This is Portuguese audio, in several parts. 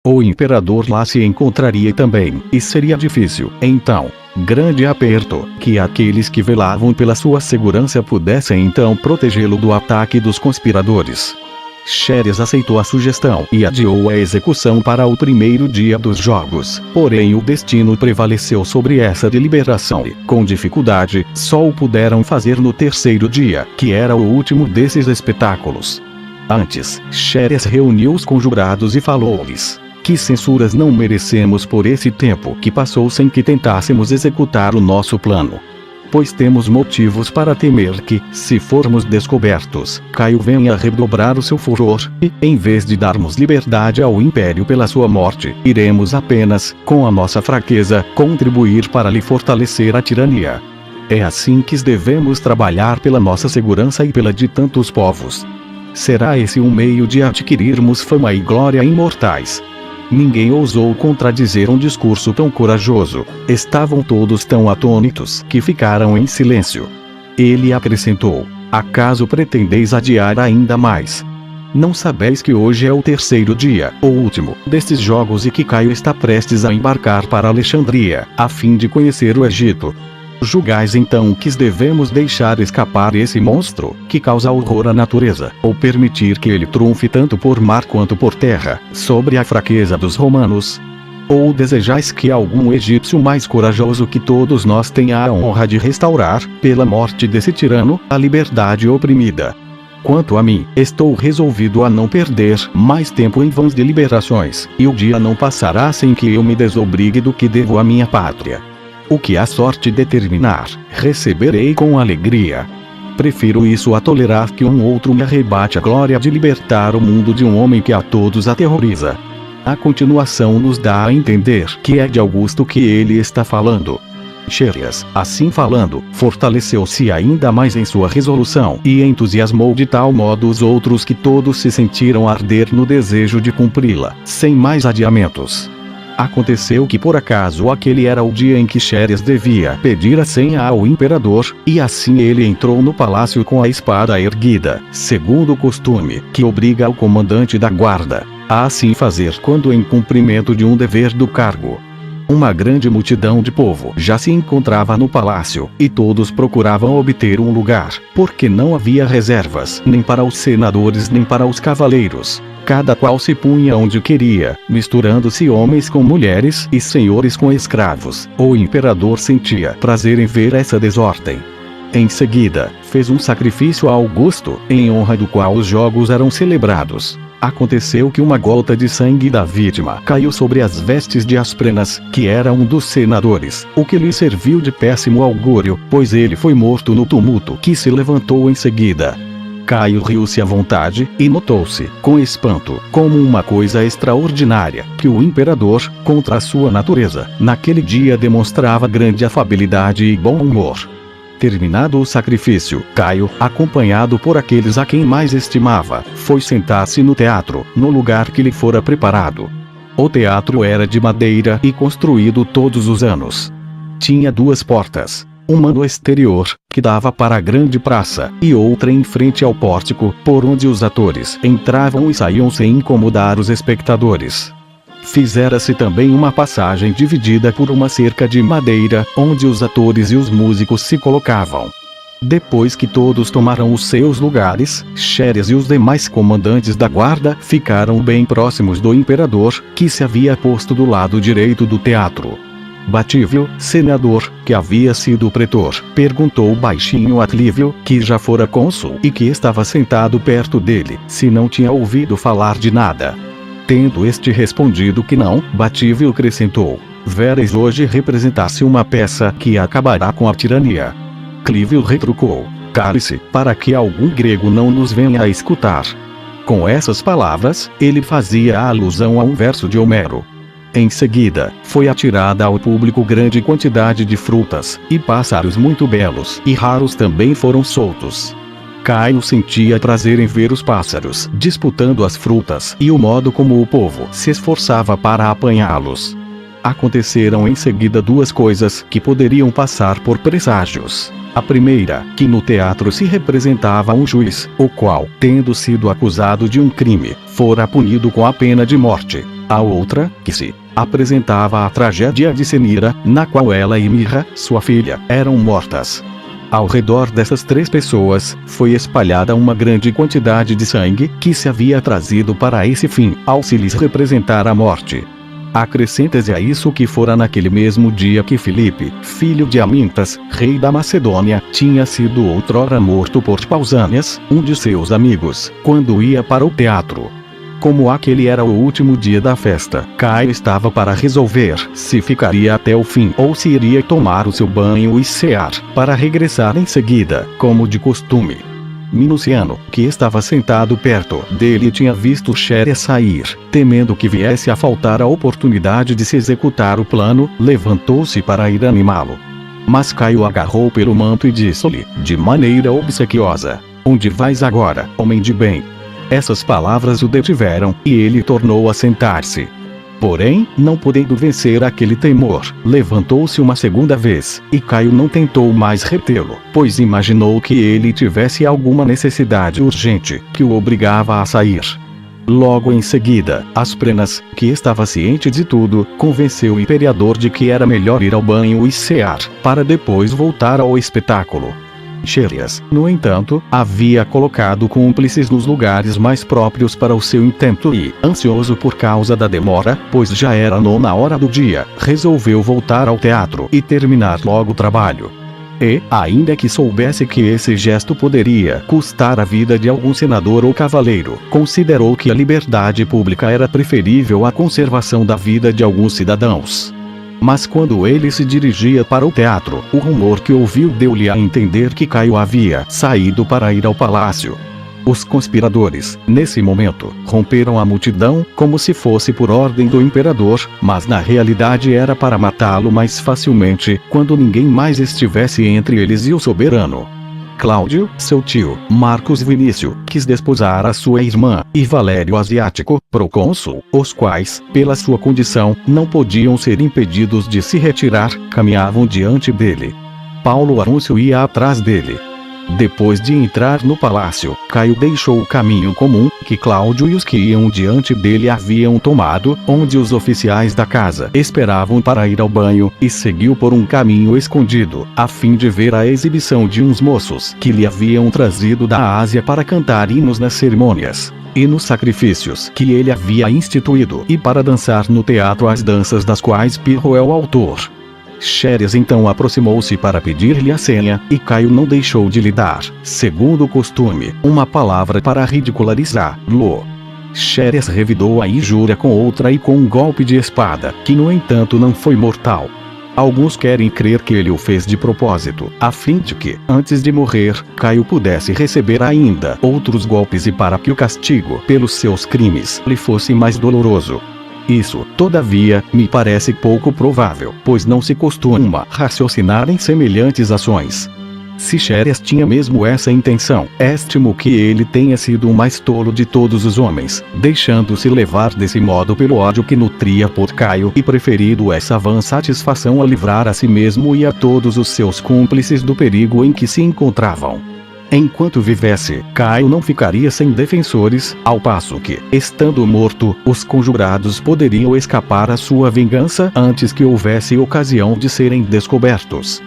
O imperador lá se encontraria também, e seria difícil, então, grande aperto, que aqueles que velavam pela sua segurança pudessem então protegê-lo do ataque dos conspiradores. Xerxes aceitou a sugestão e adiou a execução para o primeiro dia dos jogos, porém o destino prevaleceu sobre essa deliberação e, com dificuldade, só o puderam fazer no terceiro dia, que era o último desses espetáculos. Antes, Xerxes reuniu os conjurados e falou-lhes: que censuras não merecemos por esse tempo que passou sem que tentássemos executar o nosso plano. Pois temos motivos para temer que, se formos descobertos, Caio venha redobrar o seu furor, e, em vez de darmos liberdade ao império pela sua morte, iremos apenas, com a nossa fraqueza, contribuir para lhe fortalecer a tirania. É assim que devemos trabalhar pela nossa segurança e pela de tantos povos. Será esse um meio de adquirirmos fama e glória imortais? Ninguém ousou contradizer um discurso tão corajoso. Estavam todos tão atônitos que ficaram em silêncio. Ele acrescentou: acaso pretendeis adiar ainda mais? Não sabeis que hoje é o terceiro dia, o último, destes jogos e que Caio está prestes a embarcar para Alexandria, a fim de conhecer o Egito? Julgais então que devemos deixar escapar esse monstro, que causa horror à natureza, ou permitir que ele triunfe tanto por mar quanto por terra, sobre a fraqueza dos romanos? Ou desejais que algum egípcio mais corajoso que todos nós tenha a honra de restaurar, pela morte desse tirano, a liberdade oprimida? Quanto a mim, estou resolvido a não perder mais tempo em vãs deliberações, e o dia não passará sem que eu me desobrigue do que devo à minha pátria. O que a sorte determinar, receberei com alegria. Prefiro isso a tolerar que um outro me arrebate a glória de libertar o mundo de um homem que a todos aterroriza. A continuação nos dá a entender que é de Augusto que ele está falando. Xerxes, assim falando, fortaleceu-se ainda mais em sua resolução e entusiasmou de tal modo os outros que todos se sentiram arder no desejo de cumpri-la, sem mais adiamentos. Aconteceu que por acaso aquele era o dia em que Xerxes devia pedir a senha ao imperador, e assim ele entrou no palácio com a espada erguida, segundo o costume, que obriga o comandante da guarda a assim fazer quando em cumprimento de um dever do cargo. Uma grande multidão de povo já se encontrava no palácio, e todos procuravam obter um lugar, porque não havia reservas, nem para os senadores nem para os cavaleiros. Cada qual se punha onde queria, misturando-se homens com mulheres e senhores com escravos. O imperador sentia prazer em ver essa desordem. Em seguida, fez um sacrifício a Augusto, em honra do qual os jogos eram celebrados. Aconteceu que uma gota de sangue da vítima caiu sobre as vestes de Asprenas, que era um dos senadores, o que lhe serviu de péssimo augúrio, pois ele foi morto no tumulto que se levantou em seguida. Caio riu-se à vontade, e notou-se, com espanto, como uma coisa extraordinária, que o imperador, contra a sua natureza, naquele dia demonstrava grande afabilidade e bom humor. Terminado o sacrifício, Caio, acompanhado por aqueles a quem mais estimava, foi sentar-se no teatro, no lugar que lhe fora preparado. O teatro era de madeira e construído todos os anos. Tinha duas portas. Uma no exterior, que dava para a grande praça, e outra em frente ao pórtico, por onde os atores entravam e saíam sem incomodar os espectadores. Fizera-se também uma passagem dividida por uma cerca de madeira, onde os atores e os músicos se colocavam. Depois que todos tomaram os seus lugares, Xerxes e os demais comandantes da guarda ficaram bem próximos do imperador, que se havia posto do lado direito do teatro. Batívio, senador, que havia sido pretor, perguntou baixinho a Clívio, que já fora cônsul e que estava sentado perto dele, se não tinha ouvido falar de nada. Tendo este respondido que não, Batívio acrescentou: vereis hoje representar-se uma peça que acabará com a tirania. Clívio retrucou: cale-se, para que algum grego não nos venha a escutar. Com essas palavras, ele fazia alusão a um verso de Homero. Em seguida, foi atirada ao público grande quantidade de frutas, e pássaros muito belos e raros também foram soltos. Caio sentia prazer em ver os pássaros disputando as frutas e o modo como o povo se esforçava para apanhá-los. Aconteceram em seguida duas coisas que poderiam passar por presságios. A primeira, que no teatro se representava um juiz, o qual, tendo sido acusado de um crime, fora punido com a pena de morte. A outra, que se apresentava a tragédia de Senira, na qual ela e Mirra, sua filha, eram mortas. Ao redor dessas 3 pessoas, foi espalhada uma grande quantidade de sangue, que se havia trazido para esse fim, ao se lhes representar a morte. Acrescenta-se a isso que fora naquele mesmo dia que Filipe, filho de Amintas, rei da Macedônia, tinha sido outrora morto por Pausânias, um de seus amigos, quando ia para o teatro. Como aquele era o último dia da festa, Caio estava para resolver se ficaria até o fim ou se iria tomar o seu banho e cear, para regressar em seguida, como de costume. Minuciano, que estava sentado perto dele, tinha visto Xéres sair. Temendo que viesse a faltar a oportunidade de se executar o plano, levantou-se para ir animá-lo. Mas Caio agarrou pelo manto e disse-lhe, de maneira obsequiosa: "Onde vais agora, homem de bem?" Essas palavras o detiveram, e ele tornou a sentar-se. Porém, não podendo vencer aquele temor, levantou-se uma segunda vez, e Caio não tentou mais retê-lo, pois imaginou que ele tivesse alguma necessidade urgente, que o obrigava a sair. Logo em seguida, Asprenas, que estava ciente de tudo, convenceu o imperador de que era melhor ir ao banho e cear, para depois voltar ao espetáculo. Xérias, no entanto, havia colocado cúmplices nos lugares mais próprios para o seu intento e, ansioso por causa da demora, pois já era a 9ª hora do dia, resolveu voltar ao teatro e terminar logo o trabalho. E, ainda que soubesse que esse gesto poderia custar a vida de algum senador ou cavaleiro, considerou que a liberdade pública era preferível à conservação da vida de alguns cidadãos. Mas quando ele se dirigia para o teatro, o rumor que ouviu deu-lhe a entender que Caio havia saído para ir ao palácio. Os conspiradores, nesse momento, romperam a multidão, como se fosse por ordem do imperador, mas na realidade era para matá-lo mais facilmente, quando ninguém mais estivesse entre eles e o soberano. Cláudio, seu tio, Marcos Vinícius, quis desposar a sua irmã, e Valério Asiático, procônsul, os quais, pela sua condição, não podiam ser impedidos de se retirar, caminhavam diante dele. Paulo Arúncio ia atrás dele. Depois de entrar no palácio, Caio deixou o caminho comum, que Cláudio e os que iam diante dele haviam tomado, onde os oficiais da casa esperavam para ir ao banho, e seguiu por um caminho escondido, a fim de ver a exibição de uns moços que lhe haviam trazido da Ásia para cantar hinos nas cerimônias e nos sacrifícios que ele havia instituído, e para dançar no teatro as danças das quais Pirro é o autor. Xérias então aproximou-se para pedir-lhe a senha, e Caio não deixou de lhe dar, segundo o costume, uma palavra para ridicularizá-lo. Xérias revidou a injúria com outra e com um golpe de espada, que no entanto não foi mortal. Alguns querem crer que ele o fez de propósito, a fim de que, antes de morrer, Caio pudesse receber ainda outros golpes e para que o castigo pelos seus crimes lhe fosse mais doloroso. Isso, todavia, me parece pouco provável, pois não se costuma raciocinar em semelhantes ações. Se Xérias tinha mesmo essa intenção, estimo que ele tenha sido o mais tolo de todos os homens, deixando-se levar desse modo pelo ódio que nutria por Caio e preferido essa vã satisfação a livrar a si mesmo e a todos os seus cúmplices do perigo em que se encontravam. Enquanto vivesse, Caio não ficaria sem defensores, ao passo que, estando morto, os conjurados poderiam escapar à sua vingança antes que houvesse ocasião de serem descobertos.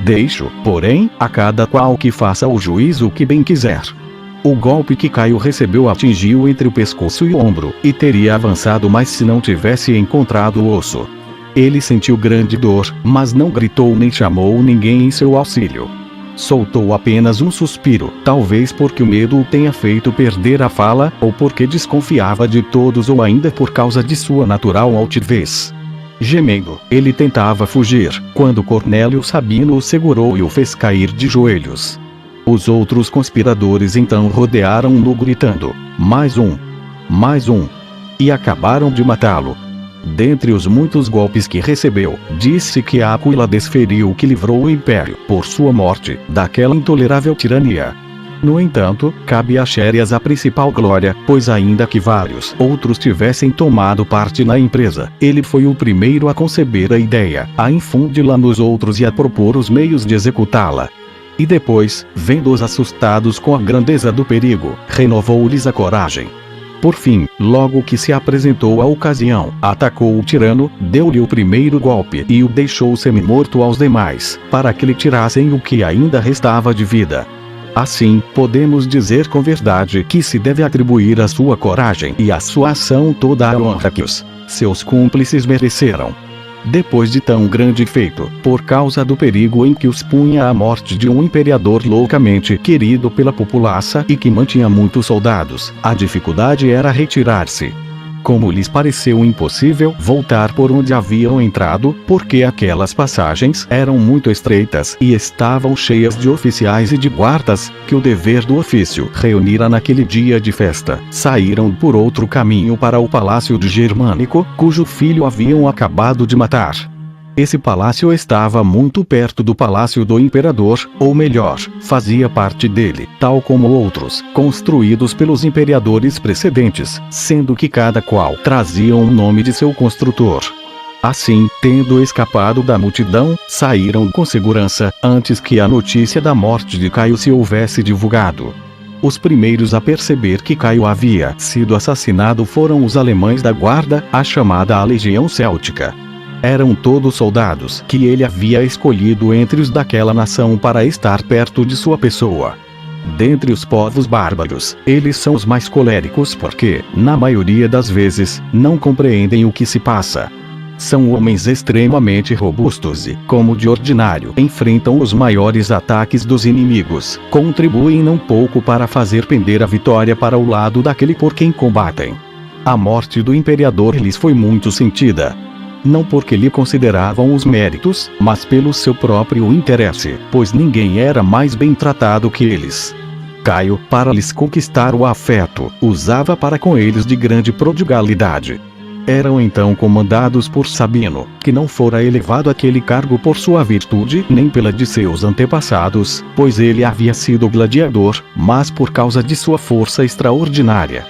Deixo, porém, a cada qual que faça o juízo que bem quiser. O golpe que Caio recebeu atingiu entre o pescoço e o ombro, e teria avançado mais se não tivesse encontrado o osso. Ele sentiu grande dor, mas não gritou nem chamou ninguém em seu auxílio. Soltou apenas um suspiro, talvez porque o medo o tenha feito perder a fala, ou porque desconfiava de todos ou ainda por causa de sua natural altivez. Gemendo, ele tentava fugir, quando Cornélio Sabino o segurou e o fez cair de joelhos. Os outros conspiradores então rodearam-no gritando: mais um! Mais um! E acabaram de matá-lo. Dentre os muitos golpes que recebeu, disse que Áquila desferiu o que livrou o império, por sua morte, daquela intolerável tirania. No entanto, cabe a Xérias a principal glória, pois ainda que vários outros tivessem tomado parte na empresa, ele foi o primeiro a conceber a ideia, a infundi-la nos outros e a propor os meios de executá-la. E depois, vendo-os assustados com a grandeza do perigo, renovou-lhes a coragem. Por fim, logo que se apresentou a ocasião, atacou o tirano, deu-lhe o primeiro golpe e o deixou semi-morto aos demais, para que lhe tirassem o que ainda restava de vida. Assim, podemos dizer com verdade que se deve atribuir à sua coragem e à sua ação toda a honra que os seus cúmplices mereceram. Depois de tão grande feito, por causa do perigo em que os punha a morte de um imperador loucamente querido pela população e que mantinha muitos soldados, a dificuldade era retirar-se. Como lhes pareceu impossível voltar por onde haviam entrado, porque aquelas passagens eram muito estreitas e estavam cheias de oficiais e de guardas, que o dever do ofício reunira naquele dia de festa, saíram por outro caminho para o palácio de Germânico, cujo filho haviam acabado de matar. Esse palácio estava muito perto do palácio do imperador, ou melhor, fazia parte dele, tal como outros, construídos pelos imperadores precedentes, sendo que cada qual trazia um nome de seu construtor. Assim, tendo escapado da multidão, saíram com segurança, antes que a notícia da morte de Caio se houvesse divulgado. Os primeiros a perceber que Caio havia sido assassinado foram os alemães da guarda, a chamada Legião Céltica. Eram todos soldados que ele havia escolhido entre os daquela nação para estar perto de sua pessoa. Dentre os povos bárbaros, eles são os mais coléricos porque, na maioria das vezes, não compreendem o que se passa. São homens extremamente robustos e, como de ordinário, enfrentam os maiores ataques dos inimigos, contribuem não pouco para fazer pender a vitória para o lado daquele por quem combatem. A morte do imperador lhes foi muito sentida. Não porque lhe consideravam os méritos, mas pelo seu próprio interesse, pois ninguém era mais bem tratado que eles. Caio, para lhes conquistar o afeto, usava para com eles de grande prodigalidade. Eram então comandados por Sabino, que não fora elevado àquele cargo por sua virtude, nem pela de seus antepassados, pois ele havia sido gladiador, mas por causa de sua força extraordinária.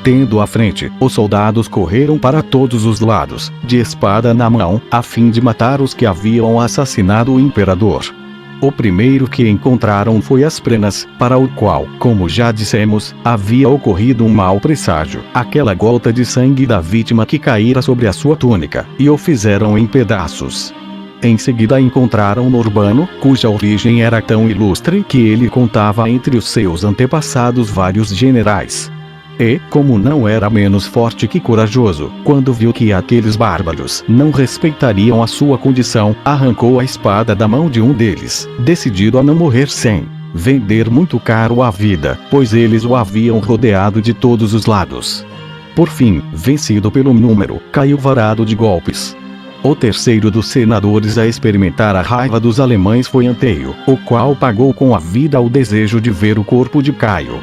Tendo à frente, os soldados correram para todos os lados, de espada na mão, a fim de matar os que haviam assassinado o imperador. O primeiro que encontraram foi Asprenas, para o qual, como já dissemos, havia ocorrido um mau presságio, aquela gota de sangue da vítima que caíra sobre a sua túnica, e o fizeram em pedaços. Em seguida encontraram Norbano, cuja origem era tão ilustre que ele contava entre os seus antepassados vários generais. E, como não era menos forte que corajoso, quando viu que aqueles bárbaros não respeitariam a sua condição, arrancou a espada da mão de um deles, decidido a não morrer sem vender muito caro a vida, pois eles o haviam rodeado de todos os lados. Por fim, vencido pelo número, caiu varado de golpes. O terceiro dos senadores a experimentar a raiva dos alemães foi Anteio, o qual pagou com a vida ao desejo de ver o corpo de Caio.